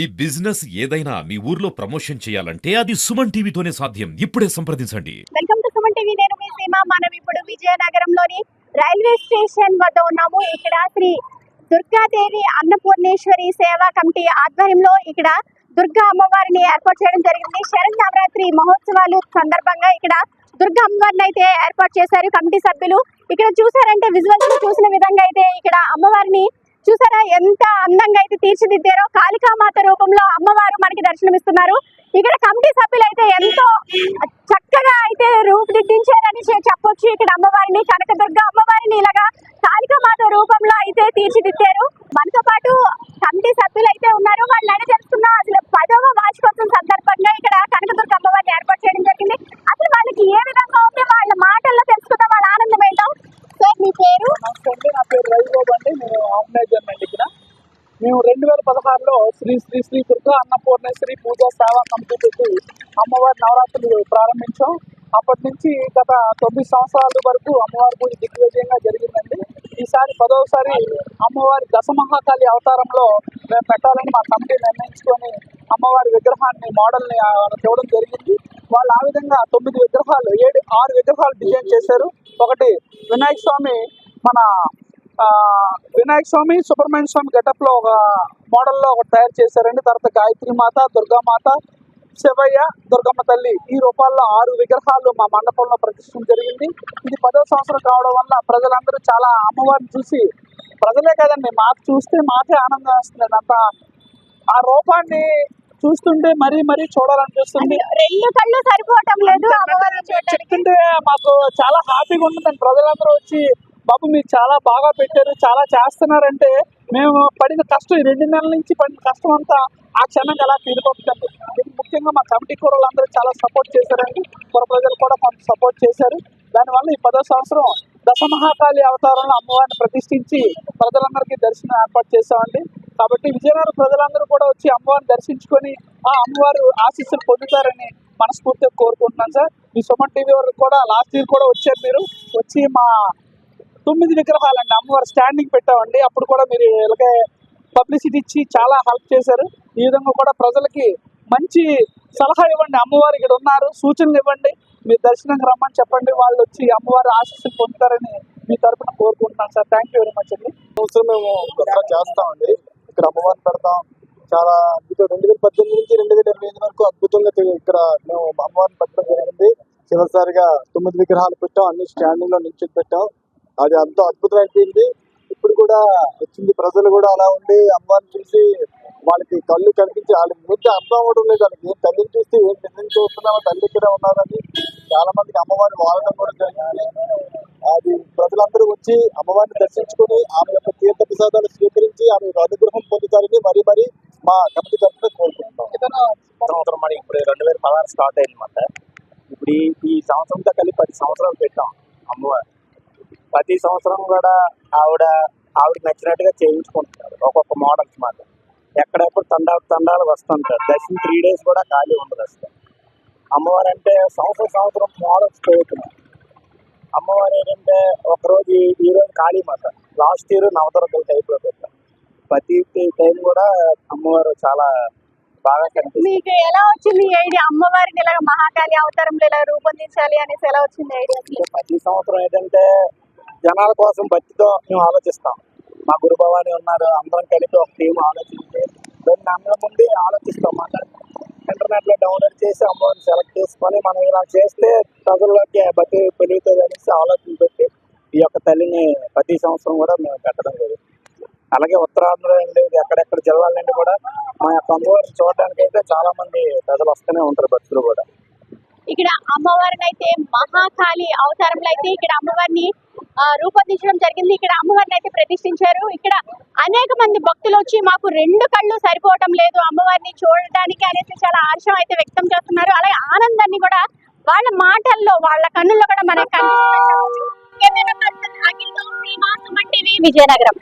ఈ బిజినెస్ ఏదైనా మీ ఊర్లో ప్రమోషన్ చేయాలంటే అది సుమన్ టీవీతోనే సాధ్యం. ఇప్పుడే సంప్రదించండి. Welcome to Suman TV. నేను మీ సీమ. మనం ఇప్పుడు విజయనగరంలోని రైల్వే స్టేషన్ వద్ద ఉన్నాము. ఇక్కడ శ్రీ దుర్గాదేవి అన్నపూర్ణేశ్వరి సేవా కమిటీ ఆధ్వర్యంలో ఇక్కడ దుర్గా అమ్మవారిని ఏర్పాటు చేయడం జరిగింది. శరన్నవరాత్రి మహోత్సవాలు సందర్భంగా ఇక్కడ దుర్గా అమ్మవారిని అయితే ఏర్పాటు చేశారు కమిటీ సభ్యులు. ఇక్కడ చూసారంటే విజువల్స్ చూసిన విధంగా అయితే ఇక్కడ అమ్మవారిని చూసారా ఎంత అందంగా అయితే తీర్చిదిద్దారో. కాళికామాత రూపంలో అమ్మవారు మనకి దర్శనమిస్తున్నారు. ఇక్కడ కమిటీ సభ్యులు అయితే ఎంతో చక్కగా అయితే రూపుదిద్దించారని చెప్పొచ్చు. ఇక్కడ అమ్మవారిని కనకదుర్గ అమ్మవారిని ఇలాగా కాళికామాత రూపంలో అయితే తీర్చిదిద్దారు. మనతో పాటు కమిటీ సభ్యులు అయితే ఉన్నారు. వాళ్ళు అడిగి తెలుసుకున్న అసలు 10వ వార్షికోత్సవం సందర్భంగా ఇక్కడ కనకదుర్గ అమ్మవారిని ఏర్పాటు చేయడం జరిగింది. అసలు వాళ్ళకి ఏ విధంగా ఉంది వాళ్ళ మాటల్లో తెలుసుకుందాం, వాళ్ళ ఆనందం ఏంటో. సార్ మీ పేరు? నా పేరు రవిబాబు అండి. నేను ఆర్గనైజర్ అండి. ఇక్కడ మేము 2016లో శ్రీ శ్రీ శ్రీ దుర్గా అన్నపూర్ణేశ్వరి పూజా సేవా కమిటీ పెట్టి అమ్మవారి నవరాత్రులు ప్రారంభించాం. అప్పటి నుంచి గత 9 సంవత్సరాల వరకు అమ్మవారి పూజ దిగ్విజయంగా జరిగిందండి. ఈసారి 10వసారి అమ్మవారి దశమహాకాళి అవతారంలో మేము పెట్టాలని మా కమిటీ నిర్ణయించుకొని అమ్మవారి విగ్రహాన్ని మోడల్ని చూడడం జరిగింది. వాళ్ళు ఆ విధంగా 9 విగ్రహాలు 6 విగ్రహాలు డిజైన్ చేశారు. ఒకటి వినాయక స్వామి, మన వినాయక స్వామి, సుబ్రహ్మణ్య స్వామి గెటప్ లో ఒక మోడల్లో ఒకటి తయారు చేశారండి. తర్వాత గాయత్రి మాత, దుర్గామాత, శివయ్య, దుర్గమ్మ తల్లి ఈ రూపాల్లో 6 విగ్రహాలు మా మండపంలో ప్రతిష్ఠించడం జరిగింది. ఇది 10వ సంవత్సరం కావడం వల్ల ప్రజలందరూ చాలా అమ్మవారిని చూసి, ప్రజలే కదండి మాకు చూస్తే మాకే ఆనందం వస్తుంది. అంత ఆ రూపాన్ని చూస్తుంటే మరీ మరీ చూడాలనిపిస్తుంది. 2 కళ్ళు సరిపోవటం లేదు. చెప్తుంటే మాకు చాలా హ్యాపీగా ఉంటుందండి. ప్రజలందరూ వచ్చి బాబు మీరు చాలా బాగా పెట్టారు, చాలా చేస్తున్నారంటే మేము పడిన కష్టం, ఈ 2 నెలల నుంచి పడిన కష్టం అంతా ఆ క్షణంగా ఎలా తీరిపోతుంది. ముఖ్యంగా మా కమిటీ కూరలందరూ చాలా సపోర్ట్ చేశారండి. పుర ప్రజలు కూడా కొంత సపోర్ట్ చేశారు. దానివల్ల ఈ 10వ సంవత్సరం దశమహాకాళి అవతారంలో అమ్మవారిని ప్రతిష్ఠించి ప్రజలందరికీ దర్శనం ఏర్పాటు చేశామండి. కాబట్టి విజయనగరం ప్రజలందరూ కూడా వచ్చి అమ్మవారిని దర్శించుకొని ఆ అమ్మవారు ఆశీస్సులు పొందుతారని మనస్ఫూర్తిగా కోరుకుంటున్నాను సార్. ఈ సుమన్ టీవీ వరకు కూడా లాస్ట్ ఇయర్ కూడా వచ్చారు. మీరు వచ్చి మా 9 విగ్రహాలండి అమ్మవారు స్టాండింగ్ పెట్టామండి. అప్పుడు కూడా మీరు ఇలాగే పబ్లిసిటీ ఇచ్చి చాలా హెల్ప్ చేశారు. ఈ విధంగా కూడా ప్రజలకి మంచి సలహా ఇవ్వండి. అమ్మవారు ఇక్కడ ఉన్నారు, సూచనలు ఇవ్వండి, మీరు దర్శనంకి రమ్మని చెప్పండి. వాళ్ళు వచ్చి అమ్మవారి ఆశీస్సులు పొందుతారని మీ తరఫున కోరుకుంటున్నాను sir. Thank you very much అండి. సంవత్సరం మేము దసరా చేస్తామండి. ఇక్కడ అమ్మవారిని పెడతాం. చాలా అద్భుతం. 2018 నుంచి 2025 వరకు అద్భుతంగా ఇక్కడ మేము అమ్మవారిని పెట్టడం జరిగింది. చివరిసారిగా 9 విగ్రహాలు పెట్టాం, అన్ని స్టాండింగ్ లో నిల్చొని పెట్టాం. అది అంత అద్భుతం అయిపోయింది. ఇప్పుడు కూడా వచ్చింది, ప్రజలు కూడా అలా ఉండి అమ్మవారిని చూసి వాళ్ళకి కళ్ళు కనిపించి వాళ్ళకి ముందు అర్థం అవ్వడం లేదు. వాళ్ళకి ఏం తల్లిని చూస్తే ఏం నిజం చూస్తున్నామో తల్లి ఇక్కడ ఉన్నారని చాలా మందికి అమ్మవారిని వాడడం కూడా జరిగింది. అది ప్రజలందరూ వచ్చి అమ్మవారిని దర్శించుకొని ఆమె యొక్క తీర్థ ప్రసాదాలు స్వీకరించి ఆమె అనుగ్రహం పొందుతారని మరీ మరీ మా కమిటీ తరఫున కోరుకుంటున్నాం. సంవత్సరం మరి ఇప్పుడు 2016 స్టార్ట్ అయింది మాట. ఇప్పుడు ఈ సంవత్సరంతో కలిపి 10 సంవత్సరాలు పెట్టాం అమ్మవారు. ప్రతి సంవత్సరం కూడా ఆవిడకి నచ్చినట్టుగా చేయించుకుంటున్నారు ఒక్కొక్క మోడల్స్ మాట. ఎక్కడెప్పుడు తండాలు వస్తుంటారు. దర్శనం 3 days కూడా ఖాళీ ఉండదు అసలు. అమ్మవారు అంటే సంవత్సరం మోడల్స్ పెరుగుతున్నారు. అమ్మవారు ఏంటంటే ఒకరోజు ఈ రోజు ఖాళీ మాట. లాస్ట్ ఇయర్ నవదుర్గల టైప్లో పెట్టాం. ప్రతి టైం కూడా అమ్మవారు చాలా బాగా కనిపిస్తుంది. మీకు ఎలా వచ్చింది ఐడియా అమ్మవారిని ఇలా మహాకాళి అవతారంలో ఇలా రూపొందించాలి అనేసి ఎలా వచ్చింది ఐడియా? ప్రతి సంవత్సరం ఏంటంటే జనాల కోసం భక్తితో మేము ఆలోచిస్తాం. మా గురు భవాని ఉన్నారు, అందరం కలిపి ఒక టీం ఆలోచించి దాన్ని అందరం ముందు ఆలోచిస్తాం అన్నమాట. ఇంటర్నెట్లో డౌన్లోడ్ చేసి అమ్మవారిని సెలెక్ట్ చేసుకొని మనం ఇలా చేస్తే ప్రజల్లోకి భక్తి పెరుగుతుంది అనేసి ఆలోచన పెట్టి ఈ యొక్క తల్లిని ప్రతి సంవత్సరం కూడా మేము పెట్టడం జరిగింది. అలాగే ఉత్తరాంధ్ర నుండి ఎక్కడెక్కడ జిల్లాల నుండి కూడా మా యొక్క అమ్మవారిని చూడడానికి అయితే చాలా మంది ప్రజలు వస్తూనే ఉంటారు, భక్తులు కూడా. ఇక్కడ అమ్మవారిని అయితే మహాకాళి అవతారంలో అయితే ఇక్కడ అమ్మవారిని రూపొందించడం జరిగింది. ఇక్కడ అమ్మవారిని అయితే ప్రతిష్ఠించారు. ఇక్కడ అనేక మంది భక్తులు వచ్చి మాకు 2 కళ్ళు సరిపోవటం లేదు అమ్మవారిని చూడడానికి అనేసి చాలా హర్షం అయితే వ్యక్తం చేస్తున్నారు. అలాగే ఆనందాన్ని కూడా వాళ్ళ మాటల్లో వాళ్ళ కన్నుల్లో కూడా మనకు కనిపిస్తుంది. విజయనగరం.